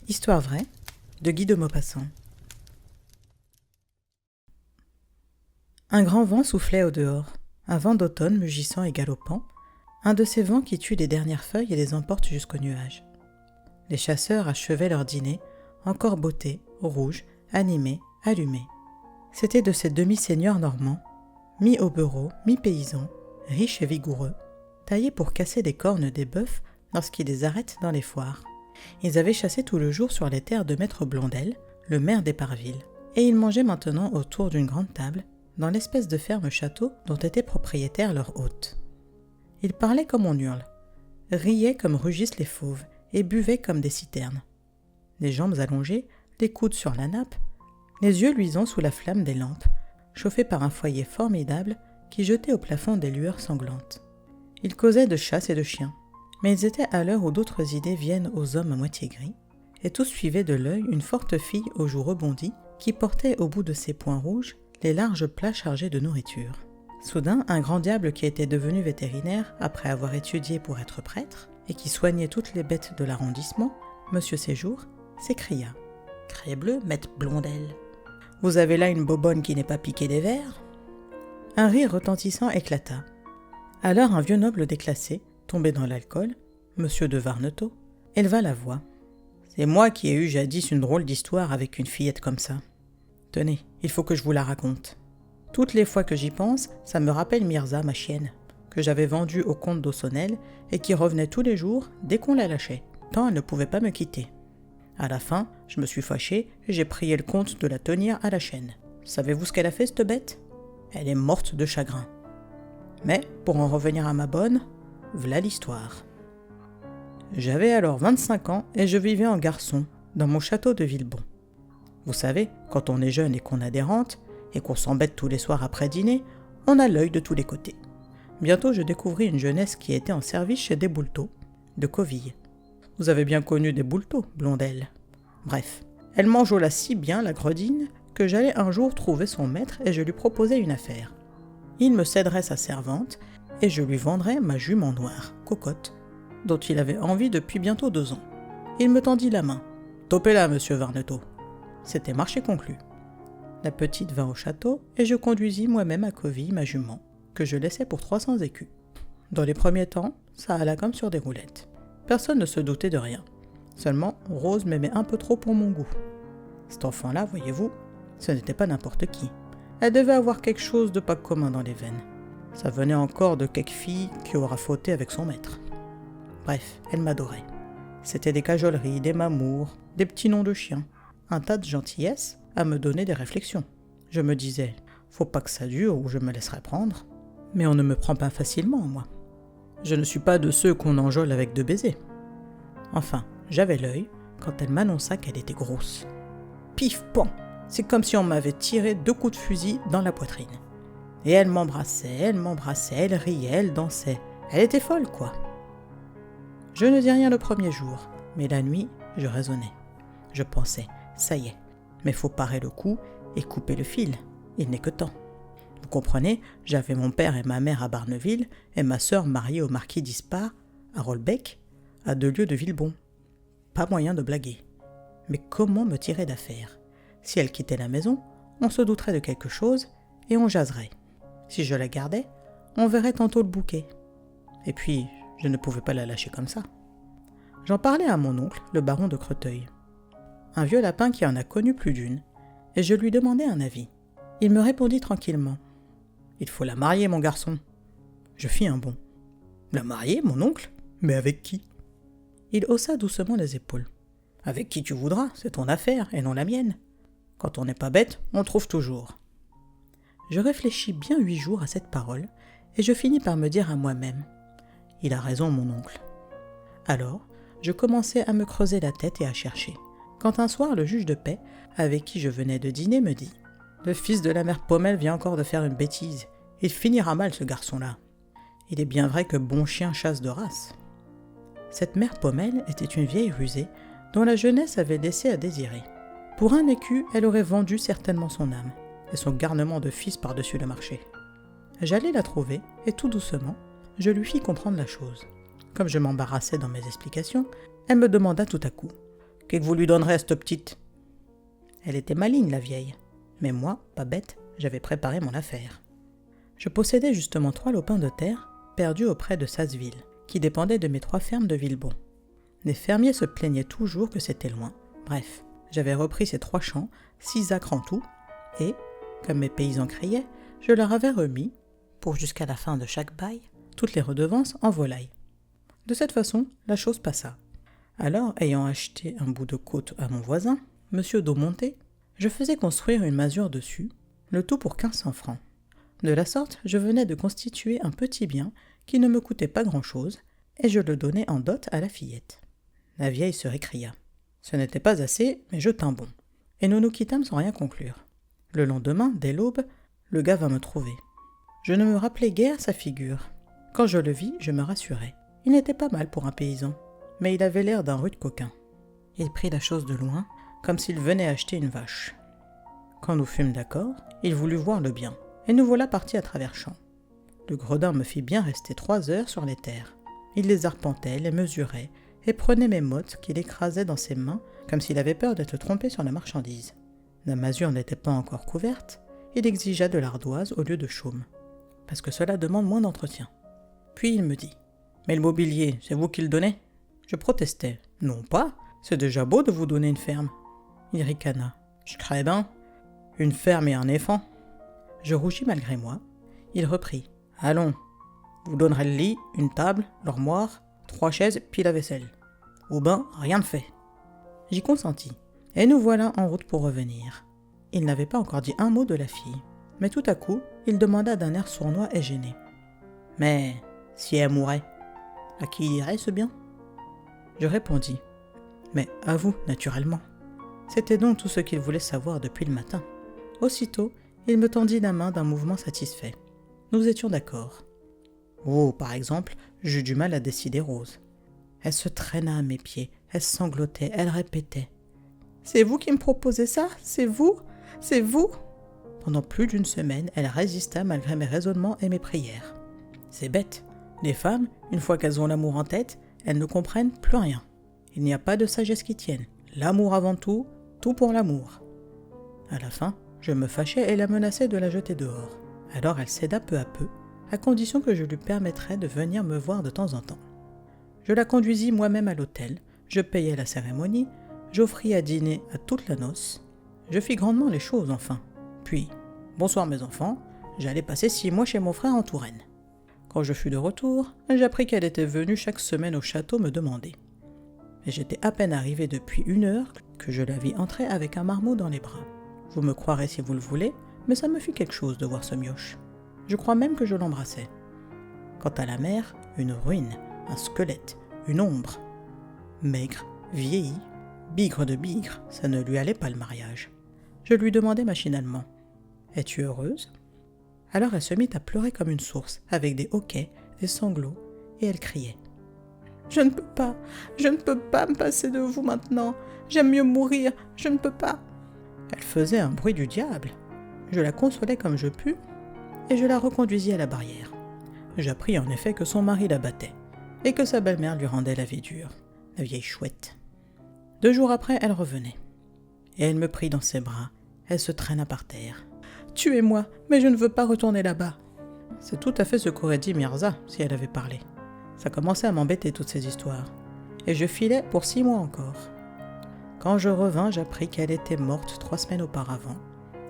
Histoire vraie de Guy de Maupassant. Un grand vent soufflait au dehors, un vent d'automne mugissant et galopant, un de ces vents qui tuent les dernières feuilles et les emportent jusqu'aux nuages. Les chasseurs achevaient leur dîner, encore bottés, rouges, animés, allumés. C'étaient de ces demi-seigneurs normands, mi-hobereaux, mi-paysans, riches et vigoureux, taillés pour casser des cornes des bœufs lorsqu'ils les arrêtent dans les foires. Ils avaient chassé tout le jour sur les terres de maître Blondel, le maire d'Éparville, et ils mangeaient maintenant autour d'une grande table, dans l'espèce de ferme château dont était propriétaire leur hôte. Ils parlaient comme on hurle, riaient comme rugissent les fauves, et buvaient comme des citernes. Les jambes allongées, les coudes sur la nappe, les yeux luisants sous la flamme des lampes, chauffés par un foyer formidable qui jetait au plafond des lueurs sanglantes. Ils causaient de chasse et de chiens, mais ils étaient à l'heure où d'autres idées viennent aux hommes à moitié gris, et tous suivaient de l'œil une forte fille aux joues rebondies qui portait au bout de ses poings rouges les larges plats chargés de nourriture. Soudain, un grand diable qui était devenu vétérinaire après avoir étudié pour être prêtre, et qui soignait toutes les bêtes de l'arrondissement, Monsieur Séjour, s'écria « Crébleu, maître Blondel, vous avez là une bobonne qui n'est pas piquée des vers ?» Un rire retentissant éclata. Alors un vieux noble déclassé, tombé dans l'alcool, Monsieur de Varnetot, éleva la voix. « C'est moi qui ai eu jadis une drôle d'histoire avec une fillette comme ça. Tenez, il faut que je vous la raconte. Toutes les fois que j'y pense, ça me rappelle Mirza, ma chienne, que j'avais vendue au comte d'Aussonnel et qui revenait tous les jours dès qu'on la lâchait, tant elle ne pouvait pas me quitter. À la fin, je me suis fâché et j'ai prié le comte de la tenir à la chaîne. Savez-vous ce qu'elle a fait, cette bête ? Elle est morte de chagrin. Mais, pour en revenir à ma bonne, v'là l'histoire. J'avais alors 25 ans et je vivais en garçon, dans mon château de Villebon. Vous savez, quand on est jeune et qu'on a des rentes, et qu'on s'embête tous les soirs après dîner, on a l'œil de tous les côtés. Bientôt, je découvris une jeunesse qui était en service chez des Boulteaux, de Coville. Vous avez bien connu des Boulteaux, Blondel. Bref, elle m'enjôla si bien, la gredine, que j'allais un jour trouver son maître et je lui proposais une affaire. Il me céderait sa servante et je lui vendrais ma jument noire, Cocotte, dont il avait envie depuis bientôt 2 ans. Il me tendit la main. « Topez-la, monsieur Varnetot. » C'était marché conclu. La petite vint au château et je conduisis moi-même à Coville ma jument, que je laissais pour 300 écus. Dans les premiers temps, ça alla comme sur des roulettes. Personne ne se doutait de rien. Seulement, Rose m'aimait un peu trop pour mon goût. Cet enfant-là, voyez-vous, ce n'était pas n'importe qui. Elle devait avoir quelque chose de pas commun dans les veines. Ça venait encore de quelque fille qui aura fauté avec son maître. Bref, elle m'adorait. C'était des cajoleries, des mamours, des petits noms de chiens, un tas de gentillesses à me donner des réflexions. Je me disais, faut pas que ça dure ou je me laisserai prendre. Mais on ne me prend pas facilement, moi. Je ne suis pas de ceux qu'on enjôle avec 2 baisers. Enfin, j'avais l'œil quand elle m'annonça qu'elle était grosse. Pif, pan! C'est comme si on m'avait tiré 2 coups de fusil dans la poitrine. Et elle m'embrassait, elle riait, elle dansait. Elle était folle, quoi. Je ne dis rien le premier jour, mais la nuit, je raisonnais. Je pensais, ça y est, mais faut parer le coup et couper le fil. Il n'est que temps. Vous comprenez, j'avais mon père et ma mère à Barneville et ma sœur mariée au marquis d'Ispard, à Rolbec, à 2 lieues de Villebon. Pas moyen de blaguer. Mais comment me tirer d'affaire ? Si elle quittait la maison, on se douterait de quelque chose et on jaserait. Si je la gardais, on verrait tantôt le bouquet. Et puis, je ne pouvais pas la lâcher comme ça. J'en parlais à mon oncle, le baron de Creteuil. Un vieux lapin qui en a connu plus d'une, et je lui demandai un avis. Il me répondit tranquillement. « Il faut la marier, mon garçon. » Je fis un bond. « La marier, mon oncle ? Mais avec qui ?» Il haussa doucement les épaules. « Avec qui tu voudras, c'est ton affaire et non la mienne. Quand on n'est pas bête, on trouve toujours. » Je réfléchis bien 8 jours à cette parole, et je finis par me dire à moi-même. Il a raison, mon oncle. Alors, je commençai à me creuser la tête et à chercher. Quand un soir, le juge de paix, avec qui je venais de dîner, me dit « Le fils de la mère Paumelle vient encore de faire une bêtise. Il finira mal, ce garçon-là. Il est bien vrai que bon chien chasse de race. » Cette mère Paumelle était une vieille rusée dont la jeunesse avait laissé à désirer. Pour 1 écu, elle aurait vendu certainement son âme et son garnement de fils par-dessus le marché. J'allai la trouver et tout doucement, je lui fis comprendre la chose. Comme je m'embarrassais dans mes explications, elle me demanda tout à coup Qu'est-ce que vous lui donnerez à cette petite ?» Elle était maligne, la vieille. Mais moi, pas bête, j'avais préparé mon affaire. Je possédais justement 3 lopins de terre perdus auprès de Sasseville, qui dépendaient de mes 3 fermes de Villebon. Les fermiers se plaignaient toujours que c'était loin. Bref, j'avais repris ces 3 champs, 6 acres en tout, et, comme mes paysans criaient, je leur avais remis, pour jusqu'à la fin de chaque bail, toutes les redevances en volailles. De cette façon, la chose passa. Alors, ayant acheté un bout de côte à mon voisin, M. Daumonté, je faisais construire une masure dessus, le tout pour 1500 francs. De la sorte, je venais de constituer un petit bien qui ne me coûtait pas grand-chose, et je le donnai en dot à la fillette. La vieille se récria. Ce n'était pas assez, mais je tins bon. Et nous nous quittâmes sans rien conclure. Le lendemain, dès l'aube, le gars vint me trouver. Je ne me rappelais guère sa figure. Quand je le vis, je me rassurai. Il n'était pas mal pour un paysan, mais il avait l'air d'un rude coquin. Il prit la chose de loin, comme s'il venait acheter une vache. Quand nous fûmes d'accord, il voulut voir le bien, et nous voilà partis à travers champs. Le gredin me fit bien rester 3 heures sur les terres. Il les arpentait, les mesurait, et prenait mes mottes qu'il écrasait dans ses mains, comme s'il avait peur d'être trompé sur la marchandise. La masure n'était pas encore couverte, il exigea de l'ardoise au lieu de chaume, parce que cela demande moins d'entretien. Puis il me dit « Mais le mobilier, c'est vous qui le donnez ?» Je protestais « Non pas, c'est déjà beau de vous donner une ferme. » Il ricana « Je crains bien, une ferme et un éléphant. » Je rougis malgré moi. Il reprit « Allons, vous donnerez le lit, une table, l'armoire, 3 chaises, puis la vaisselle. Au bain, rien de fait. » J'y consentis, et nous voilà en route pour revenir. Il n'avait pas encore dit un mot de la fille, mais tout à coup, il demanda d'un air sournois et gêné. « Mais si elle mourait, à qui irait ce bien ?» Je répondis « Mais à vous, naturellement. » C'était donc tout ce qu'il voulait savoir depuis le matin. Aussitôt, il me tendit la main d'un mouvement satisfait. Nous étions d'accord. Oh, par exemple, j'eus du mal à décider Rose. Elle se traîna à mes pieds, elle sanglotait, elle répétait « C'est vous qui me proposez ça? C'est vous? C'est vous ?» Pendant plus d'1 semaine, elle résista malgré mes raisonnements et mes prières. C'est bête. Les femmes, une fois qu'elles ont l'amour en tête, elles ne comprennent plus rien. Il n'y a pas de sagesse qui tienne. L'amour avant tout, tout pour l'amour. À la fin, je me fâchais et la menaçais de la jeter dehors. Alors elle céda peu à peu, à condition que je lui permettrais de venir me voir de temps en temps. Je la conduisis moi-même à l'hôtel, je payai la cérémonie, j'offris à dîner à toute la noce. Je fis grandement les choses enfin. Puis, bonsoir mes enfants, j'allais passer 6 mois chez mon frère en Touraine. Quand je fus de retour, j'appris qu'elle était venue chaque semaine au château me demander. Et j'étais à peine arrivé depuis 1 heure que je la vis entrer avec un marmot dans les bras. Vous me croirez si vous le voulez, mais ça me fit quelque chose de voir ce mioche. Je crois même que je l'embrassais. Quant à la mère, une ruine, un squelette, une ombre. Maigre, vieillie, bigre de bigre, ça ne lui allait pas le mariage. Je lui demandai machinalement « Es-tu heureuse ?» Alors elle se mit à pleurer comme une source, avec des hoquets, des sanglots, et elle criait « Je ne peux pas me passer de vous maintenant, j'aime mieux mourir, je ne peux pas !» Elle faisait un bruit du diable. Je la consolai comme je pus, et je la reconduisis à la barrière. J'appris en effet que son mari la battait, et que sa belle-mère lui rendait la vie dure, la vieille chouette. 2 jours après, elle revenait, et elle me prit dans ses bras, elle se traîna par terre. « Tuez-moi, mais je ne veux pas retourner là-bas !» C'est tout à fait ce qu'aurait dit Mirza si elle avait parlé. Ça commençait à m'embêter toutes ces histoires, et je filais pour 6 mois encore. Quand je revins, j'appris qu'elle était morte 3 semaines auparavant,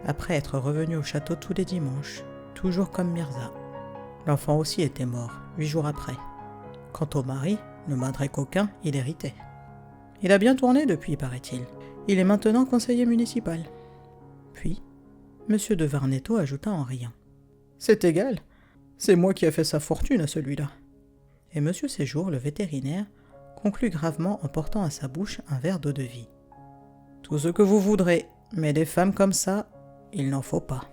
après être revenue au château tous les dimanches, toujours comme Mirza. L'enfant aussi était mort, 8 jours après. Quant au mari, le madré coquin, il héritait. Il a bien tourné depuis, paraît-il. Il est maintenant conseiller municipal. Puis, M. de Varnetot ajouta en riant. « C'est égal, c'est moi qui ai fait sa fortune à celui-là. » Et M. Séjour, le vétérinaire, conclut gravement en portant à sa bouche un verre d'eau-de-vie. « Tout ce que vous voudrez, mais des femmes comme ça, il n'en faut pas. »